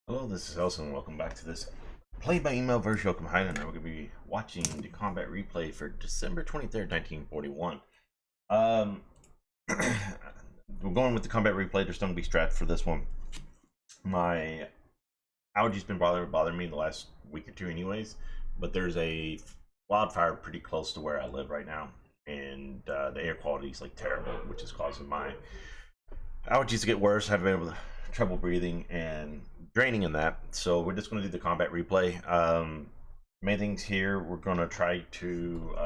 Hello, this is Hellsenstrat. Welcome back to this PBEM Vs Jochen Combat, and we're going to be watching the combat replay for December 23rd, 1941. We're going with the combat replay. There's going to be strat for this one. My allergies been bothering me the last week or two anyways, but there's a wildfire pretty close to where I live right now, and the air quality is like terrible, which is causing my allergies to get worse. I've been able to trouble breathing and draining in that, so we're just going to do the combat replay. Main things here, we're going to try to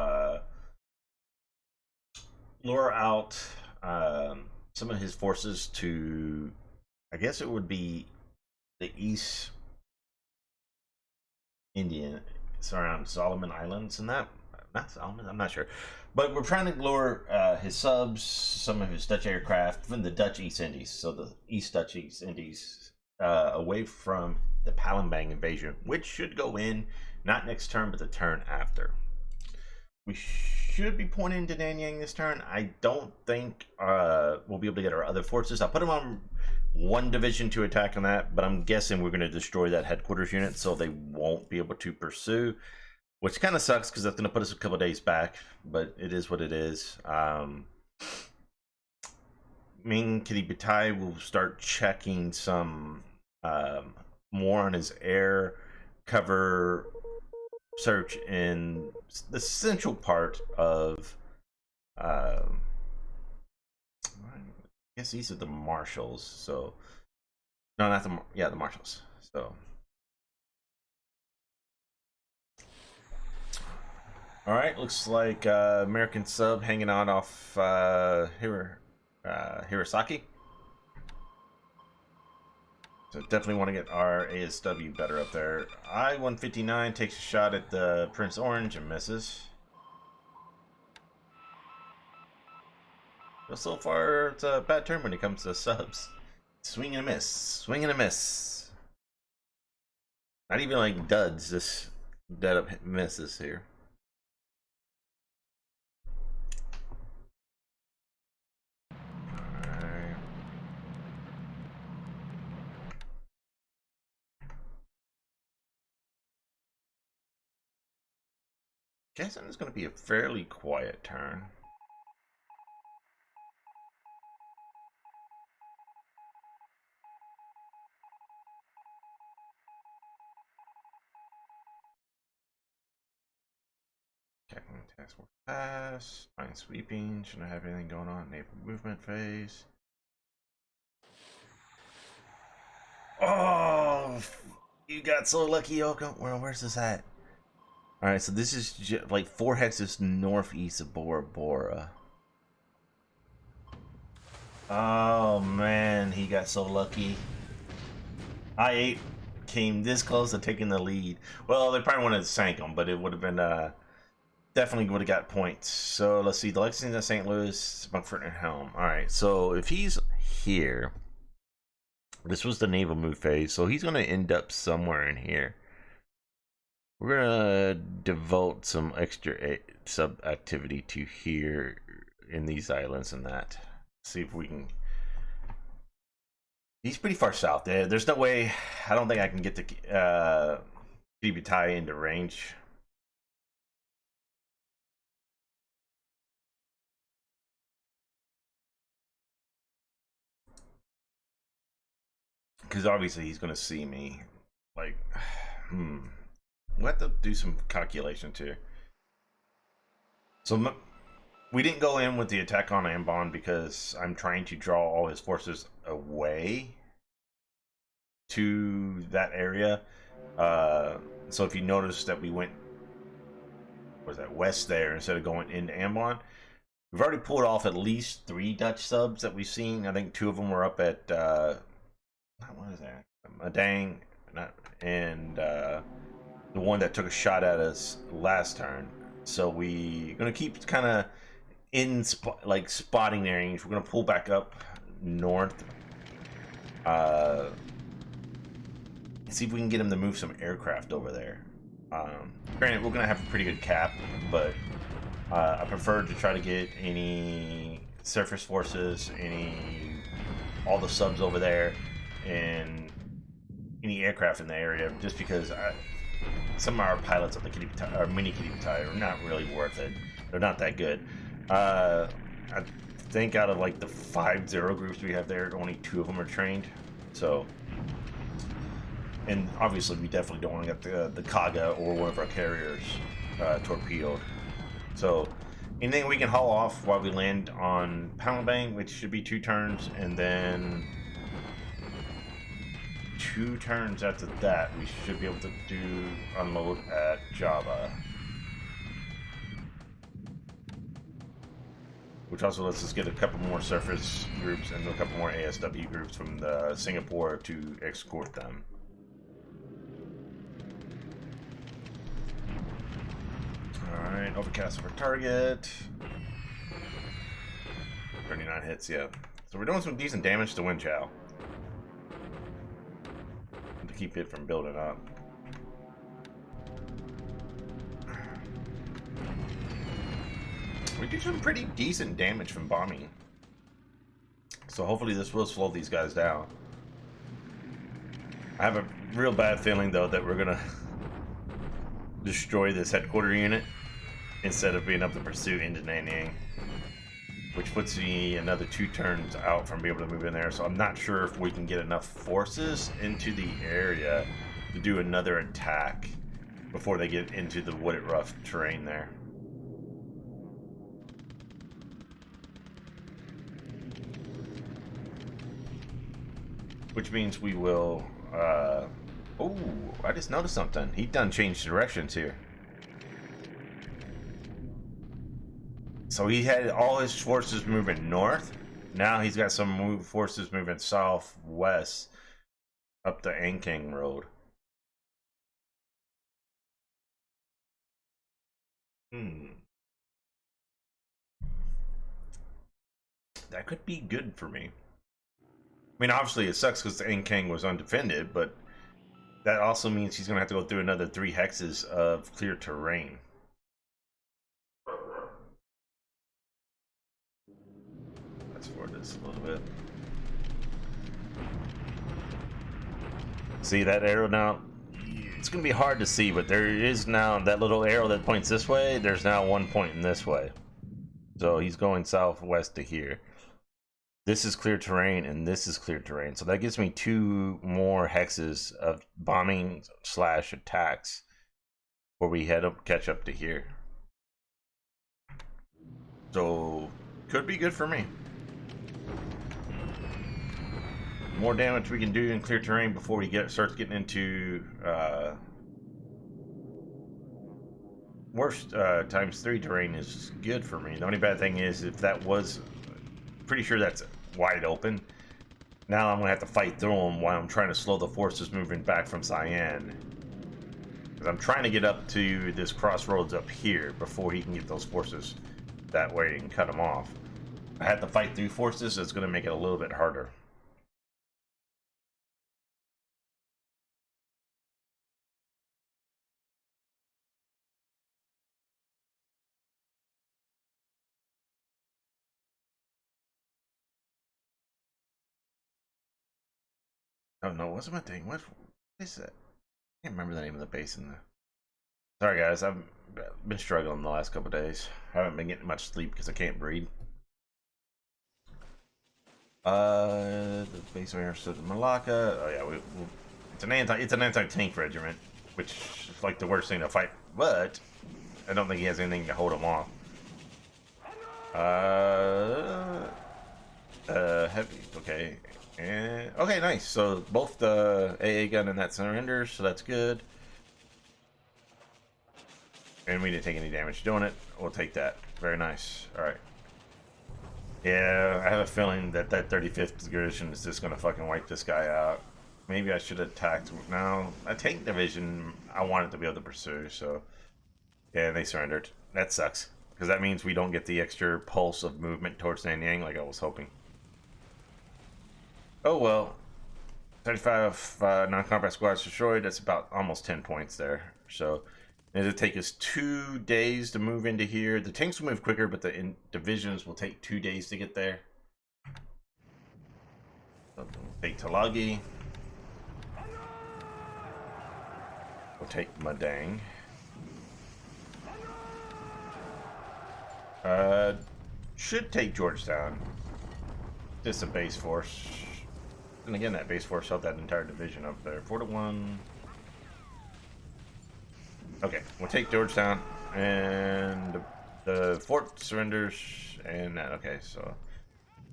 lure out some of his forces to, I guess it would be the East Indian, around Solomon Islands and that. Not Solomon, I'm not sure, but we're trying to lure his subs, some of his Dutch aircraft from the Dutch East Indies, so the East Dutch East Indies, away from the Palembang invasion, which should go in not next turn but the turn after. We should be pointing to Nanyang this turn. I don't think we'll be able to get our other forces. I'll put them on one division to attack on that, but I'm guessing we're going to destroy that headquarters unit, so they won't be able to pursue, which kind of sucks because that's going to put us a couple days back, but it is what it is. Ming Kiribitai will start checking some more on his air cover search in the central part of I guess these are the marshals, so no, not the marshals. So all right, looks like American sub hanging out off Hirosaki. So definitely want to get our ASW better up there. I-159 takes a shot at the Prince Orange and misses. But so far, it's a bad turn when it comes to subs. Swing and a miss. Swing and a miss. Not even like duds, just dead up misses here. Guessing it's going to be a fairly quiet turn. Checking task force pass. Fine sweeping. Shouldn't have anything going on. Naval movement phase. Oh, you got so lucky, Yoko. Where's this at? Alright, so this is like 4 hexes northeast of Bora Bora. Oh man, he got so lucky. I-8 came this close to taking the lead. Well, they probably wanted to sank him, but it would have been definitely would have got points. So let's see, the Lexington, St. Louis, Frankfurt, and Helm. Alright, so if he's here, this was the naval move phase, so he's going to end up somewhere in here. We're gonna devote some extra sub activity to here in these islands and that. See if we can. He's pretty far south there. There's no way. I don't think I can get the PBEM into range. Because obviously he's gonna see me. Like, we'll have to do some calculation too. So we didn't go in with the attack on Ambon because I'm trying to draw all his forces away to that area. So if you notice that we went, was that west there instead of going into Ambon, we've already pulled off at least 3 Dutch subs that we've seen. I think 2 of them were up at what is that? Madang, and the one that took a shot at us last turn. So we're gonna keep kind of in spotting range. We're gonna pull back up north, and see if we can get him to move some aircraft over there. Granted, we're gonna have a pretty good cap, but I prefer to try to get any surface forces, all the subs over there, and any aircraft in the area, just because some of our pilots on the our mini Kitty are not really worth it. They're not that good. I think out of like the 5-0 groups we have there, only 2 of them are trained. So, and obviously we definitely don't want to get the Kaga or one of our carriers torpedoed. So anything we can haul off while we land on Palembang, which should be 2 turns, and then 2 turns after that, we should be able to unload at Java. Which also lets us get a couple more surface groups and a couple more ASW groups from the Singapore to escort them. Alright, overcast over target. 39 hits, yeah. So we're doing some decent damage to Wind Chow. To keep it from building up. We do some pretty decent damage from bombing. So hopefully this will slow these guys down. I have a real bad feeling though that we're gonna destroy this headquarter unit instead of being able to pursue into Nanyang, which puts me another 2 turns out from being able to move in there. So I'm not sure if we can get enough forces into the area to do another attack before they get into the wooded rough terrain there. Which means we will, oh, I just noticed something. He done changed directions here. So he had all his forces moving north. Now he's got some forces moving southwest up the Ankang Road. That could be good for me. I mean, obviously it sucks because the Ankang was undefended, but that also means he's going to have to go through another 3 hexes of clear terrain. Let's forward this a little bit. See that arrow now? It's going to be hard to see, but there is now that little arrow that points this way. There's now 1 pointing this way. So he's going southwest to here. This is clear terrain, and this is clear terrain. So that gives me 2 more hexes of bombing / attacks where we catch up to here. So could be good for me. More damage we can do in clear terrain before we start getting into worst ×3 terrain is good for me. The only bad thing is if that was, pretty sure that's wide open. Now I'm gonna have to fight through them while I'm trying to slow the forces moving back from Cyan. Because I'm trying to get up to this crossroads up here before he can get those forces that way and cut them off. I have to fight through forces, so it's gonna make it a little bit harder. Oh no, what's my thing? What is that? I can't remember the name of the base in the... Sorry guys, I've been struggling the last couple days. I haven't been getting much sleep because I can't breathe. The base we understood in Malacca. Oh yeah, it's an anti-tank regiment, which is like the worst thing to fight. But I don't think he has anything to hold him off. Heavy. Okay. And, okay, nice. So both the AA gun and that surrender, so that's good. And we didn't take any damage doing it. We'll take that. Very nice. All right. Yeah, I have a feeling that 35th division is just gonna fucking wipe this guy out. Maybe I should have attacked. Now, a tank division, I wanted to be able to pursue. So, yeah, they surrendered. That sucks because that means we don't get the extra pulse of movement towards Nanyang like I was hoping. Oh well, 35 non-combat squads destroyed. That's about almost 10 points there. So it'll take us 2 days to move into here. The tanks will move quicker, but the divisions will take 2 days to get there. So take Talagi. We'll take Madang. Should take Georgetown. Just a base force. And again, that base force held that entire division up there. 4-1. Okay, we'll take Georgetown. And the fort surrenders. And that, okay, so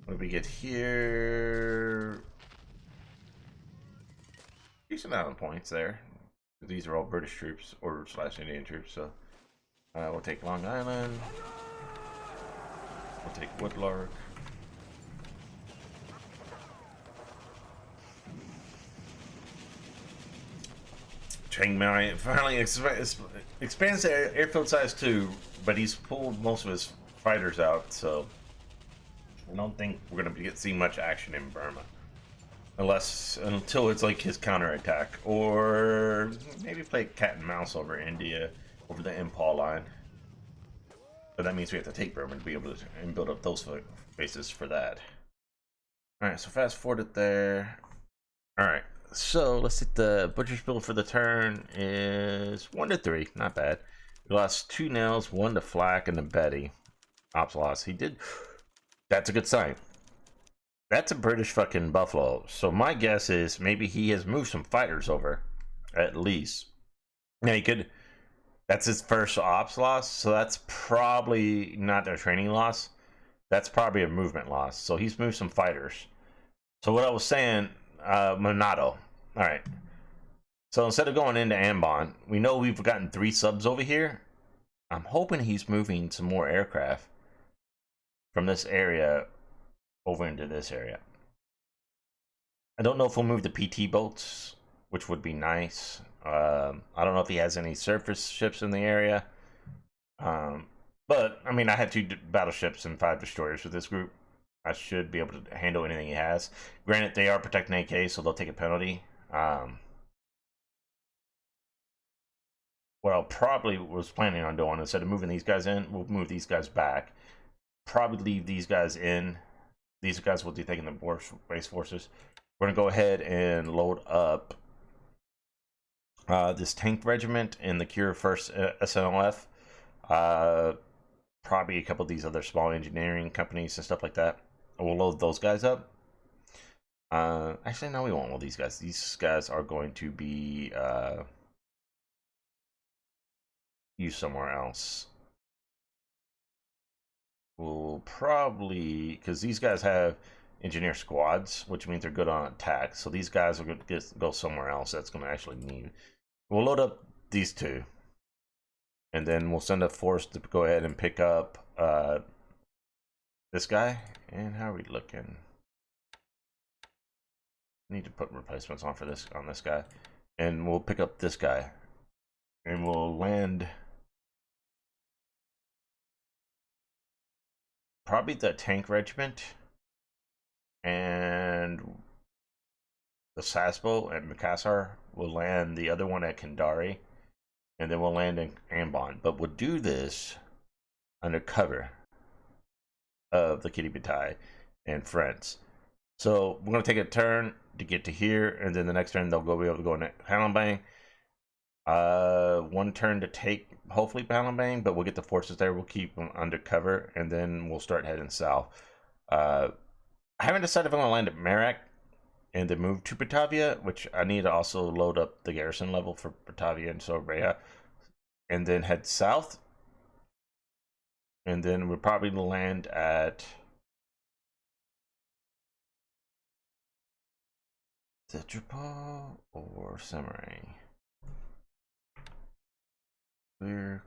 what do we get here? Decent amount of points there. These are all British troops or / Indian troops, so we'll take Long Island. We'll take Woodlark. Chiang Mai finally expands the airfield size too, but he's pulled most of his fighters out, so I don't think we're going to see much action in Burma. Until it's like his counterattack, or maybe play cat and mouse over India, over the Impal line. But that means we have to take Burma to be able to and build up those bases for that. Alright, so fast forward it there. Alright, so let's see, the Butcher's Bill for the turn is 1-3, not bad. We lost 2 nails, 1 to Flak and to Betty. Ops loss. He did. That's a good sign. That's a British fucking buffalo. So my guess is maybe he has moved some fighters over, at least. Now he could. That's his first ops loss, so that's probably not a training loss. That's probably a movement loss. So he's moved some fighters. So what I was saying, Monado. All right. So instead of going into Ambon, we know we've gotten 3 subs over here. I'm hoping he's moving some more aircraft from this area over into this area. I don't know if we'll move the PT boats, which would be nice. I don't know if he has any surface ships in the area. But, I mean, I had 2 battleships and 5 destroyers with this group. I should be able to handle anything he has. Granted, they are protecting AK, so they'll take a penalty. What I probably was planning on doing, instead of moving these guys in, we'll move these guys back. Probably leave these guys in. These guys will be taking the base forces. We're going to go ahead and load up this tank regiment in the Cure 1st SNLF. Probably a couple of these other small engineering companies and stuff like that. We'll load those guys up. Actually, no, we won't load these guys. These guys are going to be used somewhere else. We'll probably, because these guys have engineer squads, which means they're good on attack. So these guys are going to go somewhere else that's going to actually need. We'll load up these 2. And then we'll send a force to go ahead and pick up this guy. And how are we looking? Need to put replacements on for this guy. And we'll pick up this guy. And we'll land probably the tank regiment and the Sasbo at Makassar. We'll land the other one at Kandari, and then we'll land in Ambon. But we'll do this under cover of the Kitty Batai and friends. So we're going to take a turn to get to here, and then the next turn they'll be able to go into Halambang. 1 turn to take, hopefully, Palembang, but we'll get the forces there. We'll keep them under cover, and then we'll start heading south. I haven't decided if I'm going to land at Merak and then move to Batavia, which I need to also load up the garrison level for Batavia and Soraya, and then head south. And then we'll probably land at Tetrapo or Semarang. Clear.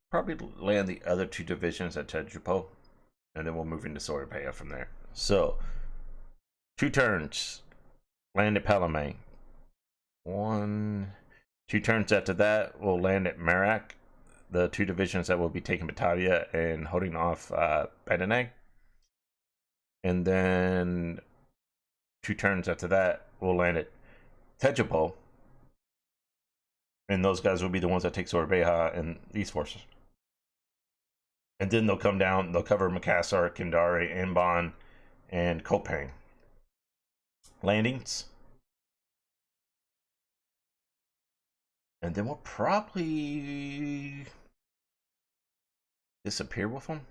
Probably land the other 2 divisions at Tetrapo, and then we'll move into Soraya from there. So, 2 turns. Land at Palamang. 1, 2 turns after that, we'll land at Merak. The 2 divisions that will be taking Batavia and holding off Penaneg. And then 2 turns after that, we'll land at Tetrapo. And those guys will be the ones that take Sorbeha and these forces. And then they'll come down, they'll cover Makassar, Kandari, Ambon, and Kopang. Landings. And then we'll probably disappear with them.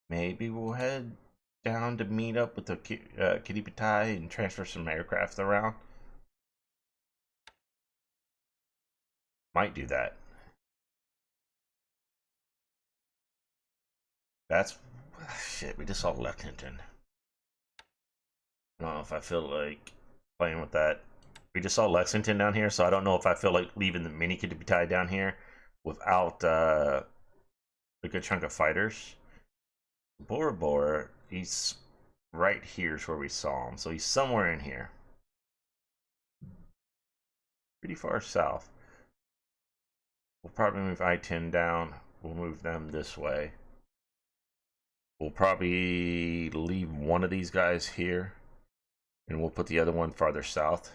Maybe we'll head down to meet up with the Kitty Patai and transfer some aircraft around. Might do that. That's shit. We just saw Lexington. I don't know if I feel like playing with that. We just saw Lexington down here, so I don't know if I feel like leaving the mini Kitty Patai down here without a good chunk of fighters. Bora Bora, he's right here's where we saw him, so he's somewhere in here. Pretty far south. We'll probably move I-10 down. We'll move them this way. We'll probably leave one of these guys here, and we'll put the other one farther south.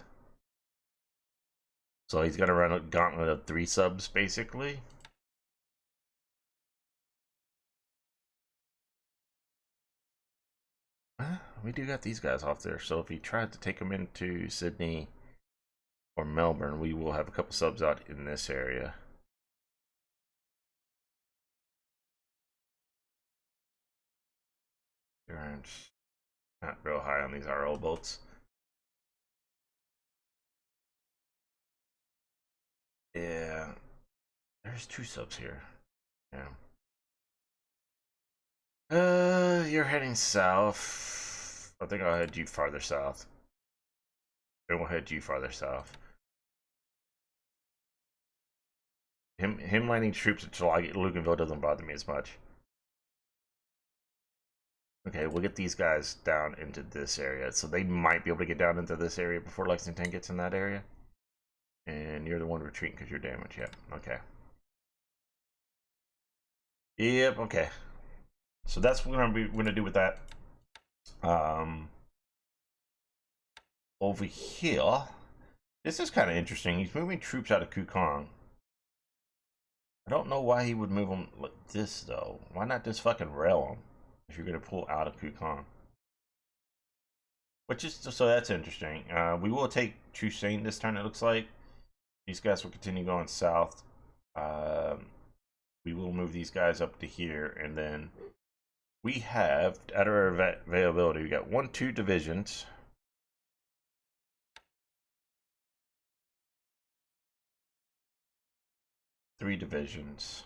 So he's got to run a gauntlet of 3 subs, basically. We do got these guys off there, so if he tried to take them into Sydney or Melbourne, we will have a couple subs out in this area. Not real high on these RL boats. Yeah, there's 2 subs here. Yeah. You're heading south. I think I'll head you farther south. Then we'll head you farther south. Him landing troops at Luganville doesn't bother me as much. Okay, we'll get these guys down into this area. So they might be able to get down into this area before Lexington gets in that area. And you're the one retreating because you're damaged. Yep, okay. Yep, okay. So that's what we're gonna do with that. Over here, this is kind of interesting. He's moving troops out of Kukong. I don't know why he would move them like this, though. Why not just fucking rail them if you're going to pull out of Kukong? Which is, so that's interesting. We will take Chusain this turn, it looks like. These guys will continue going south. We will move these guys up to here, and then we have, at our availability, we got 2 divisions. Three divisions.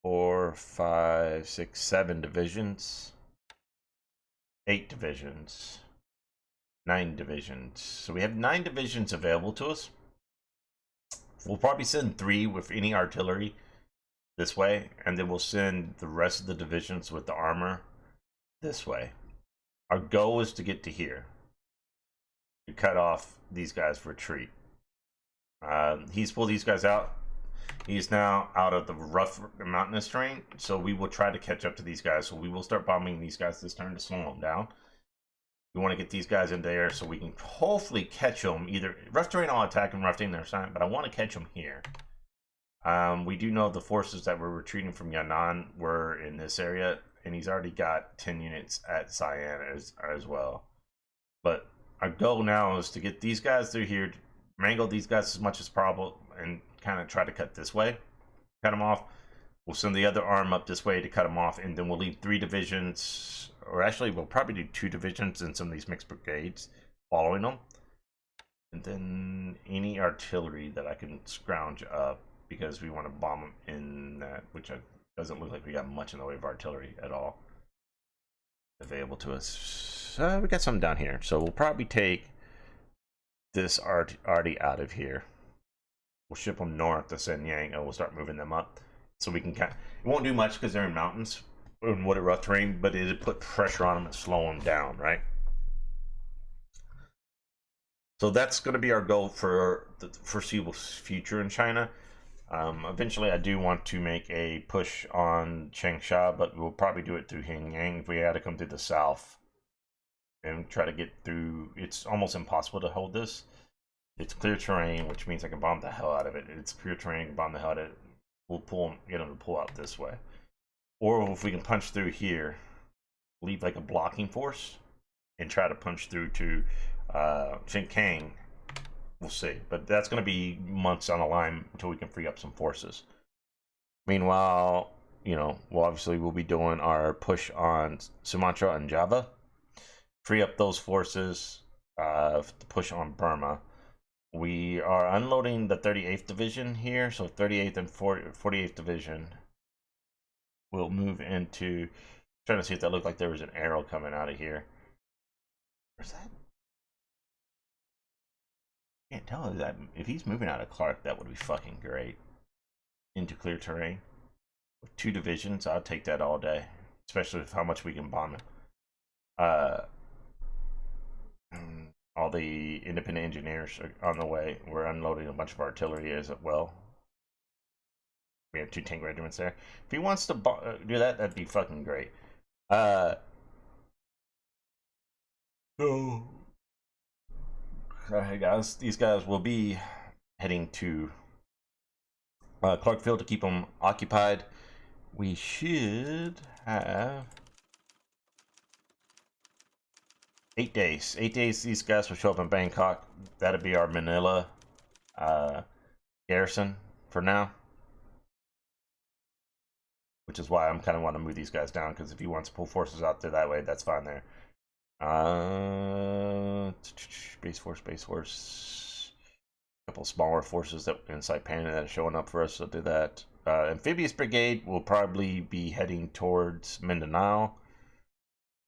4, 5, 6, 7 divisions. 8 divisions. 9 divisions. So we have 9 divisions available to us. We'll probably send 3 with any artillery this way, and then we'll send the rest of the divisions with the armor this way. Our goal is to get to here, to cut off these guys' retreat. He's pulled these guys out. He's now out of the rough mountainous terrain, so we will try to catch up to these guys. So we will start bombing these guys this turn to slow them down. We want to get these guys in there so we can hopefully catch them. Either rough terrain, I'll attack them rough terrain their side, but I want to catch them here. We do know the forces that were retreating from Yan'an were in this area, and he's already got 10 units at Cyan as well. But our goal now is to get these guys through here, mangle these guys as much as possible, and kind of try to cut this way, cut them off. We'll send the other arm up this way to cut them off, and then we'll leave 3 divisions, or actually we'll probably do 2 divisions in some of these mixed brigades following them, and then any artillery that I can scrounge up, because we want to bomb them in that, which doesn't look like we got much in the way of artillery at all available to us. We got some down here, so we'll probably take this already out of here. We'll ship them north to Shenyang, and we'll start moving them up, so we can it won't do much because they're in mountains and what a rough terrain, but it'll put pressure on them and slow them down, right? So that's going to be our goal for the foreseeable future in China. Eventually, I do want to make a push on Changsha, but we'll probably do it through Hanyang if we had to come through the south and try to get through. It's almost impossible to hold this. It's clear terrain, which means I can bomb the hell out of it. It's pure terrain, bomb the hell out of it. We'll get them to pull out this way. Or if we can punch through here, leave like a blocking force, and try to punch through to Shinkang, we'll see. But that's going to be months on the line until we can free up some forces. Meanwhile, you know, well, obviously we'll be doing our push on Sumatra and Java. Free up those forces to push on Burma. We are unloading the 38th Division here, so 38th and 48th Division will move into... Trying to see if that looked like there was an arrow coming out of here. Where's that? Can't tell. Is that if he's moving out of Clark, that would be fucking great. Into clear terrain with 2 divisions, I'll take that all day, especially with how much we can bomb him. All the independent engineers are on the way. We're unloading a bunch of artillery as well. We have 2 tank regiments there. If he wants to do that, that'd be fucking great. So, hey guys, these guys will be heading to Clarkfield to keep them occupied. We should have 8 days. 8 days. These guys will show up in Bangkok. That'll be our Manila garrison for now. Which is why I'm kind of want to move these guys down, because if he wants to pull forces out there that way, that's fine there. Base force. A couple smaller forces that in Saipan that are showing up for us, so do that. Amphibious Brigade will probably be heading towards Mindanao.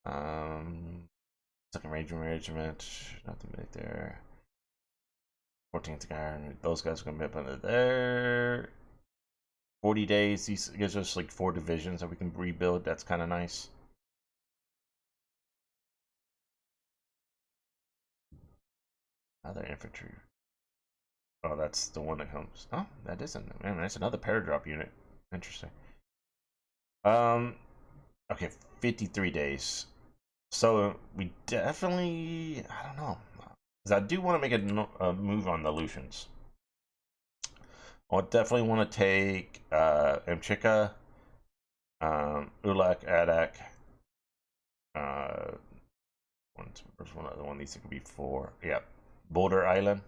Second Regiment, nothing right there. 14th guy, those guys are gonna be up under there. 40 days, these gives us like 4 divisions that we can rebuild. That's kind of nice. Other infantry. Oh, that's the one that comes. Oh, that isn't. Man, that's another paradrop unit. Interesting. Okay, 53 days. So we definitely, I don't know, because I do want to make a move on the Lucians. I definitely want to take Mchika, Ulak, Adak. There's one other one. These could be 4. Yeah, Boulder Island.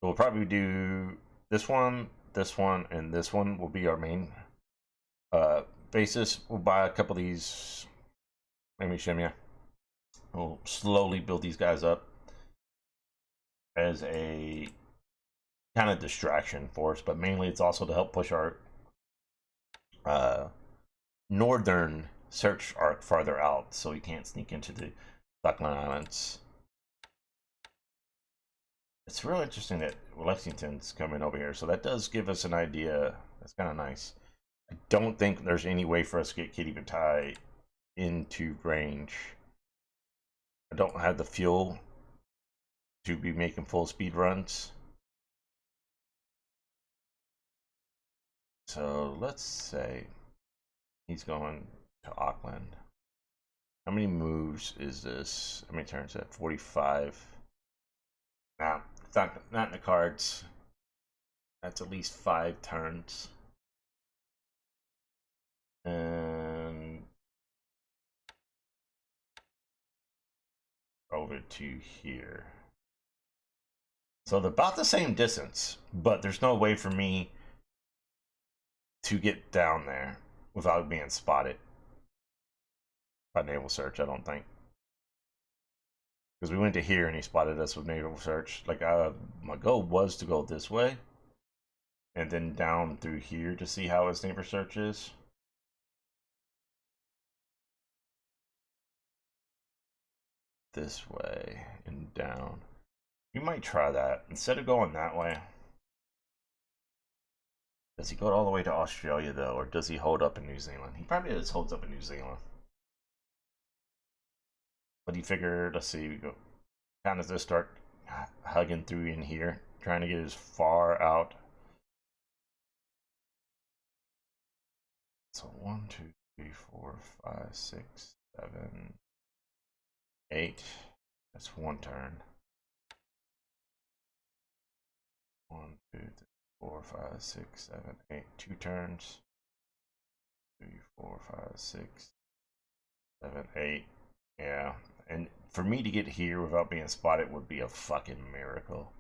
We'll probably do this one, and this one will be our main basis. We'll buy a couple of these. Maybe Shemya. We'll slowly build these guys up as a kind of distraction for us, but mainly it's also to help push our northern search arc farther out, so we can't sneak into the Falkland Islands. It's real interesting that Lexington's coming over here, so that does give us an idea. That's kind of nice. I don't think there's any way for us to get Kitty Batai into range. I don't have the fuel to be making full speed runs. So let's say he's going to Auckland. How many moves is this? How many turns is that? 45. Nah, it's not in the cards. That's at least 5 turns. And over to here. So they're about the same distance, but there's no way for me to get down there without being spotted by naval search, I don't think. Because we went to here and he spotted us with naval search. Like, my goal was to go this way and then down through here to see how his naval search is. This way and down. You might try that instead of going that way. Does he go all the way to Australia though, or does he hold up in New Zealand? He probably just holds up in New Zealand. But he figured, let's see, we go kind of just start hugging through in here, trying to get as far out. So 1, 2, 3, 4, 5, 6, 7, 8. That's 1 turn. 1, 2, 3, 4, 5, 6, 7, 8. 2 turns. 3, 4, 5, 6, 7, 8. Yeah, And for me to get here without being spotted would be a fucking miracle.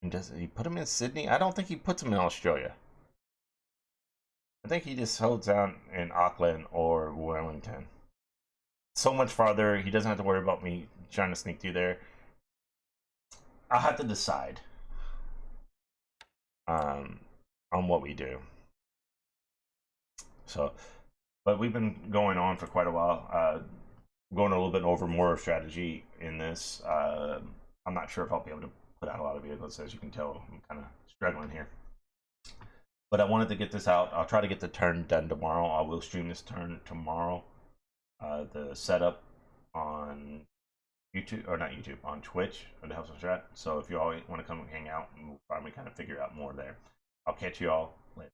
And does he put him in Sydney? I don't think he puts him in Australia. I think he just holds down in Auckland or Wellington. So much farther, he doesn't have to worry about me trying to sneak through there. I'll have to decide on what we do. So, but we've been going on for quite a while. Going a little bit over more strategy in this. I'm not sure if I'll be able to put out a lot of vehicles. As you can tell, I'm kind of struggling here. But I wanted to get this out. I'll try to get the turn done tomorrow. I will stream this turn tomorrow. The setup on YouTube, or not YouTube, on Twitch or the Hellsenstrat. So if you all want to come hang out, we'll probably kind of figure out more there. I'll catch you all later.